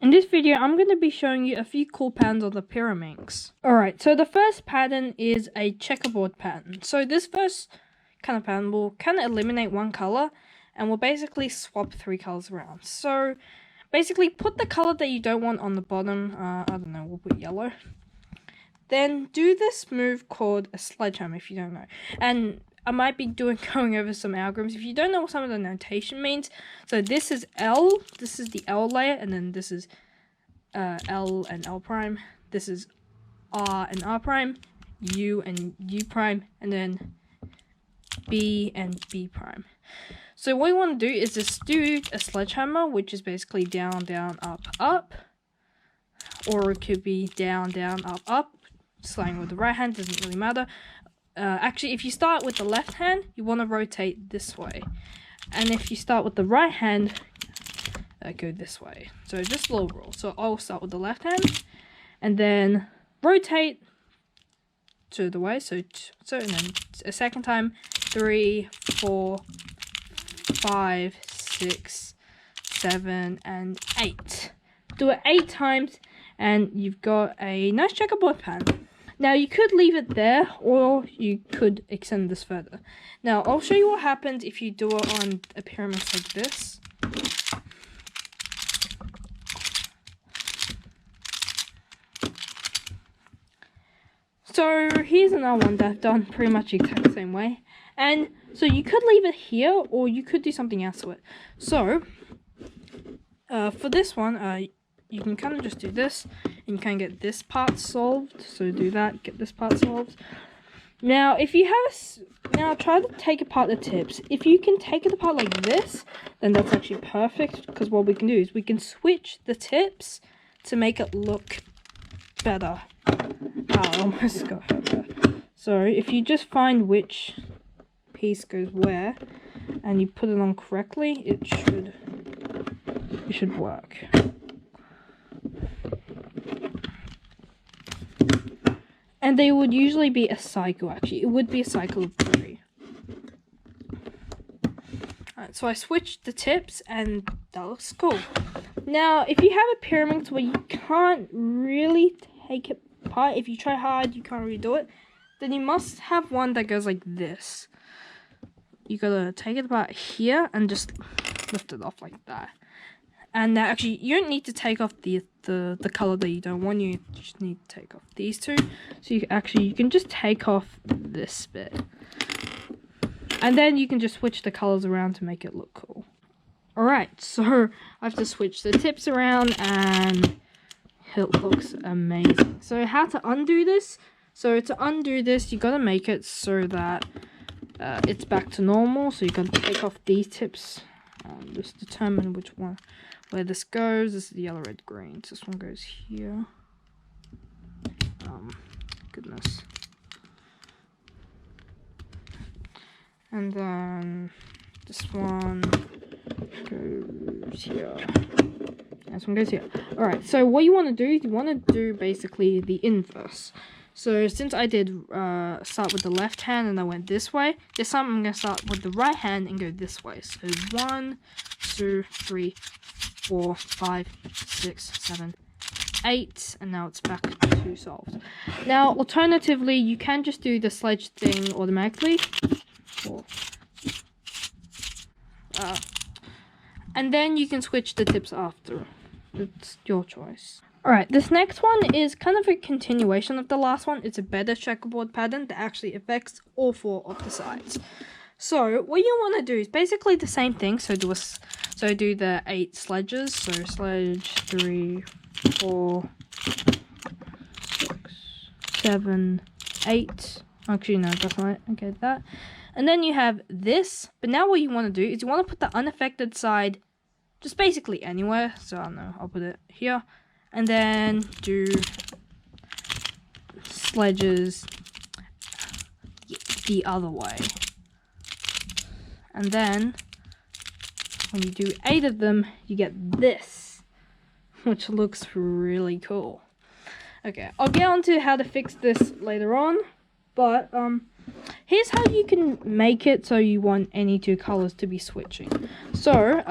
In this video, I'm going to be showing you a few cool patterns on the Pyraminx. Alright, so the first pattern is a checkerboard pattern. So this first kind of pattern will kind of eliminate one color and we'll basically swap 3 colors around. So basically put the color that you don't want on the bottom. I don't know, we'll put yellow. Then do this move called a sledgehammer if you don't know. And I might be going over some algorithms. If you don't know what some of the notation means, so this is L, this is the L layer, and then this is L and L prime. This is R and R prime, U and U prime, and then B and B prime. So what you want to do is just do a sledgehammer, which is basically down, down, up, up. Or it could be down, down, up, up. Starting with the right hand, doesn't really matter. Actually, if you start with the left hand, you want to rotate this way. And if you start with the right hand, go this way. So just a little rule. So I'll start with the left hand, and then rotate to the way. So and then a second time, 3, 4, 5, 6, 7, and 8. Do it 8 times, and you've got a nice checkerboard pattern. Now, you could leave it there, or you could extend this further. Now, I'll show you what happens if you do it on a Pyraminx like this. So, here's another one that I've done pretty much the exact same way. And so, you could leave it here, or you could do something else with it. So, for this one, you can kind of just do this, and you can get this part solved. So do that, get this part solved. Now, if you have now try to take apart the tips. If you can take it apart like this, then that's actually perfect. Because what we can do is we can switch the tips to make it look better. I almost got hurt there. So if you just find which piece goes where, and you put it on correctly, it should work. And they would usually be a cycle, actually. It would be a cycle of 3. Alright, so I switched the tips, and that looks cool. Now, if you have a Pyraminx where you can't really take it apart, if you try hard, you can't really do it, then you must have one that goes like this. You gotta take it apart here, and just lift it off like that. And now, actually, you don't need to take off the color that you don't want. You just need to take off these two. So you can just take off this bit, and then you can just switch the colors around to make it look cool. All right, so I have to switch the tips around, and it looks amazing. So how to undo this? So to undo this, you gotta make it so that it's back to normal. So you gotta take off these tips. Just determine which one. Where this goes, this is the yellow, red, green. So this one goes here. Goodness. And then this one goes here. This one goes here. Alright, so what you want to do is you want to do basically the inverse. So since I did start with the left hand and I went this way, this time I'm going to start with the right hand and go this way. So 1, 2, 3, 4, 5, 6, 7, 8, and now it's back to solved. Now, alternatively, you can just do the sledge thing automatically, and then you can switch the tips after. It's your choice. Alright, this next one is kind of a continuation of the last one. It's a better checkerboard pattern that actually affects all 4 of the sides. So what you want to do is basically the same thing. So do the 8 sledges. So sledge 3, 4, 6, 7, 8. Actually, no, that's not it. Okay, that. And then you have this. But now what you want to do is you want to put the unaffected side just basically anywhere. So I don't know, I'll put it here. And then do sledges the other way. And then, when you do 8 of them, you get this, which looks really cool. Okay, I'll get on to how to fix this later on, but here's how you can make it so you want any 2 colors to be switching. So,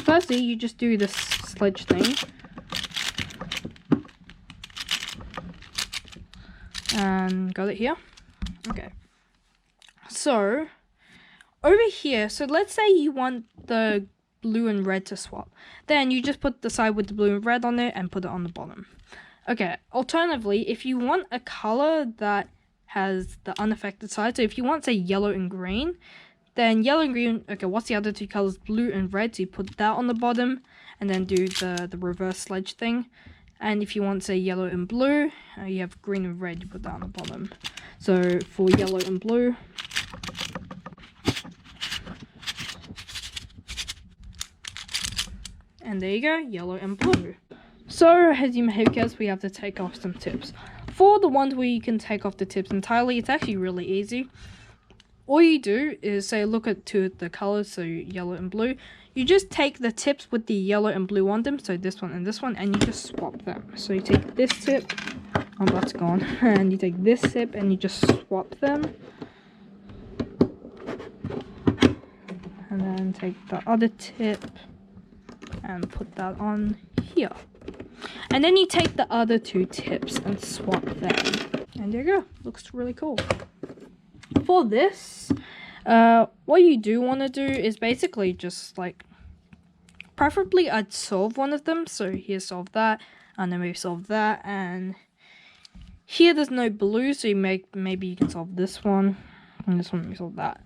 firstly, you just do this sledge thing. And got it here. Okay. So, over here, so let's say you want the blue and red to swap. Then you just put the side with the blue and red on it and put it on the bottom. Okay, alternatively, if you want a color that has the unaffected side, so if you want, say, yellow and green, then yellow and green, okay, what's the other two colors? Blue and red, so you put that on the bottom, and then do the reverse sledge thing. And if you want, say, yellow and blue, you have green and red, you put that on the bottom. So, for yellow and blue, and there you go, yellow and blue. So, as you may have guessed, we have to take off some tips. For the ones where you can take off the tips entirely, it's actually really easy. All you do is, say, look at the colors, so yellow and blue. You just take the tips with the yellow and blue on them, so this one, and you just swap them. So you take this tip, oh, that's gone, and you take this tip, and you just swap them. And then take the other tip, and put that on here. And then you take the other two tips and swap them. And there you go. Looks really cool. For this, what you do want to do is basically just like, preferably I'd solve one of them. So here, solve that, and then maybe solve that, and here there's no blue, so maybe you can solve this one, and this one maybe solve that.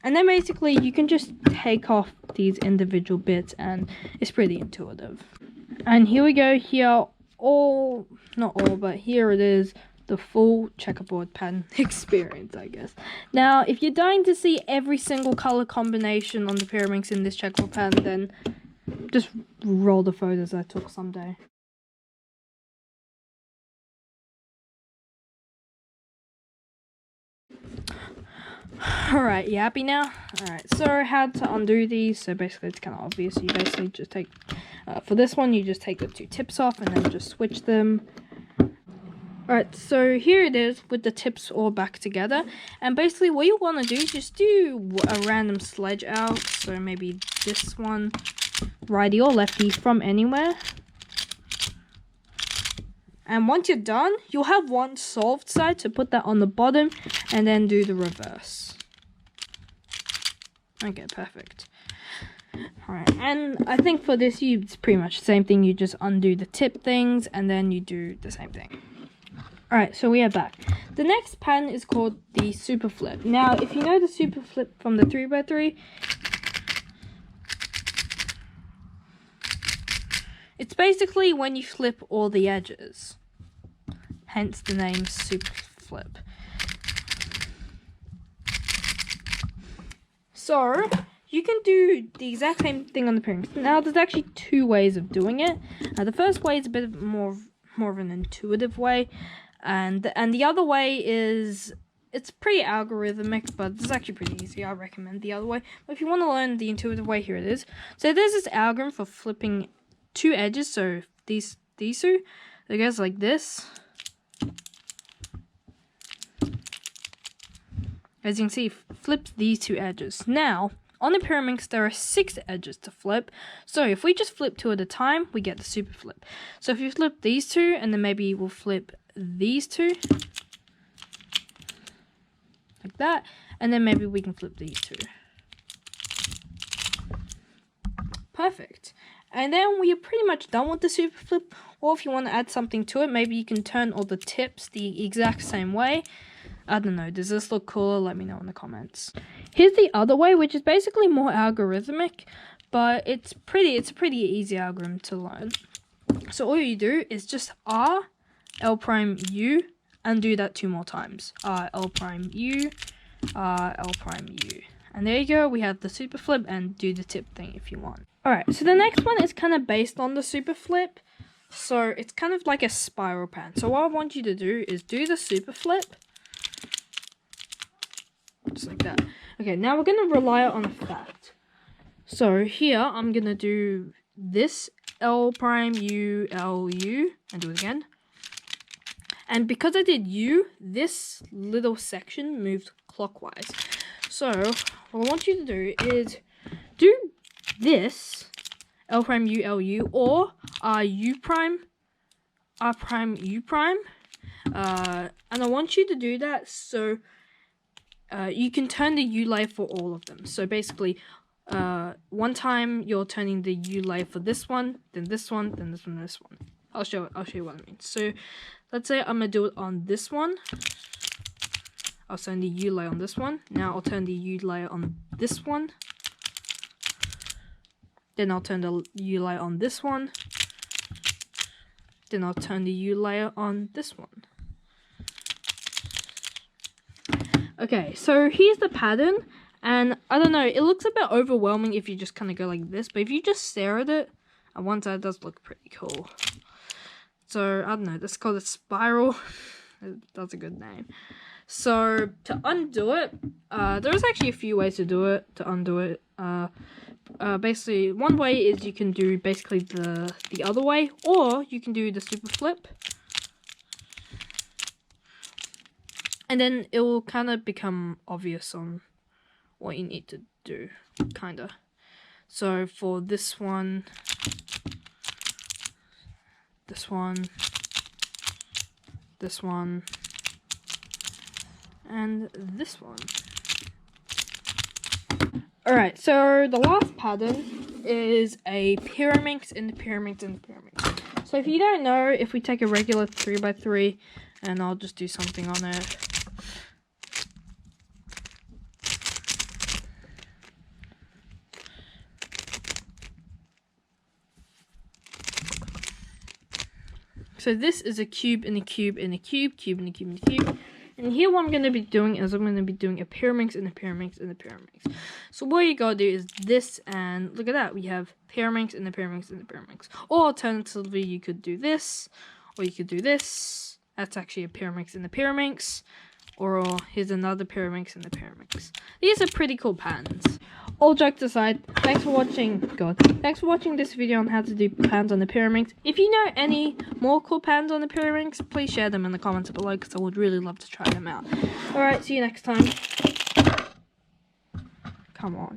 And then basically you can just take off these individual bits, and it's pretty intuitive. And here we go, here, not all, but here it is, the full checkerboard pattern experience, I guess. Now, if you're dying to see every single color combination on the Pyraminx in this checkerboard pattern, then just roll the photos I took someday. Alright, you happy now? Alright, so how to undo these? So basically it's kind of obvious. You basically just take, for this one, you just take the two tips off and then just switch them. Alright, so here it is with the tips all back together. And basically what you want to do is just do a random sledge out. So maybe this one, righty or lefty, from anywhere. And once you're done, you'll have one solved side, so put that on the bottom and then do the reverse. Okay, perfect. Alright, and I think for this, it's pretty much the same thing. You just undo the tip things and then you do the same thing. Alright, so we are back. The next pattern is called the super flip. Now, if you know the super flip from the 3x3, it's basically when you flip all the edges. Hence the name super flip. So, you can do the exact same thing on the Pyraminx. Now, there's actually two ways of doing it. The first way is a bit more of an intuitive way. And the other way is, it's pretty algorithmic, but it's actually pretty easy. I recommend the other way. But if you want to learn the intuitive way, here it is. So there's this algorithm for flipping two edges. So these two, it goes like this. As you can see, flips these two edges. Now, on the Pyraminx, there are 6 edges to flip. So if we just flip 2 at a time, we get the super flip. So if you flip these two, and then maybe we'll flip these two, like that, and then maybe we can flip these two. Perfect. And then we are pretty much done with the super flip. Or if you want to add something to it, maybe you can turn all the tips the exact same way. I don't know, does this look cooler? Let me know in the comments. Here's the other way, which is basically more algorithmic, but it's a pretty easy algorithm to learn. So all you do is just R, L prime U, and do that 2 more times. R, L prime U, R, L prime U. And there you go, we have the super flip, and do the tip thing if you want. Alright, so the next one is kind of based on the super flip. So it's kind of like a spiral pattern. So what I want you to do is do the super flip. Just like that. Okay, now we're going to rely on a fact. So here, I'm going to do this L prime U, L U, and do it again. And because I did U, this little section moved clockwise. So what I want you to do is do this, L prime U L U, or U prime R prime U prime. And I want you to do that so you can turn the U layer for all of them. So basically, one time you're turning the U layer for this one, then this one, then this one, then this one. I'll show you what I mean. So let's say I'm gonna do it on this one. I'll turn the U layer on this one. Now I'll turn the U layer on this one. Then I'll turn the U layer on this one. Then I'll turn the U layer on this one. Okay, so here's the pattern, and I don't know, it looks a bit overwhelming if you just kind of go like this, but if you just stare at it, at one side, it does look pretty cool. So, I don't know, let's call it spiral. That's a good name. So, to undo it, there's actually a few ways to do it, to undo it. Basically, one way is you can do basically the other way, or you can do the super flip. And then it will kind of become obvious on what you need to do, kind of. So for this one, this one, this one, and this one. Alright, so the last pattern is a Pyraminx in the Pyraminx in the Pyraminx. So if you don't know, if we take a regular 3x3, and I'll just do something on it. So this is a cube in a cube in a cube, cube in a cube in a cube. And here what I'm going to be doing is I'm going to be doing a Pyraminx and a Pyraminx and a Pyraminx. So what you got to do is this, and look at that. We have Pyraminx and the Pyraminx and the Pyraminx. Or alternatively, you could do this, or you could do this. That's actually a Pyraminx and the Pyraminx. Or here's another Pyraminx and the Pyraminx. These are pretty cool patterns. All jokes aside, thanks for watching this video on how to do patterns on the Pyraminx. If you know any more cool patterns on the Pyraminx, please share them in the comments below because I would really love to try them out. Alright, see you next time. Come on.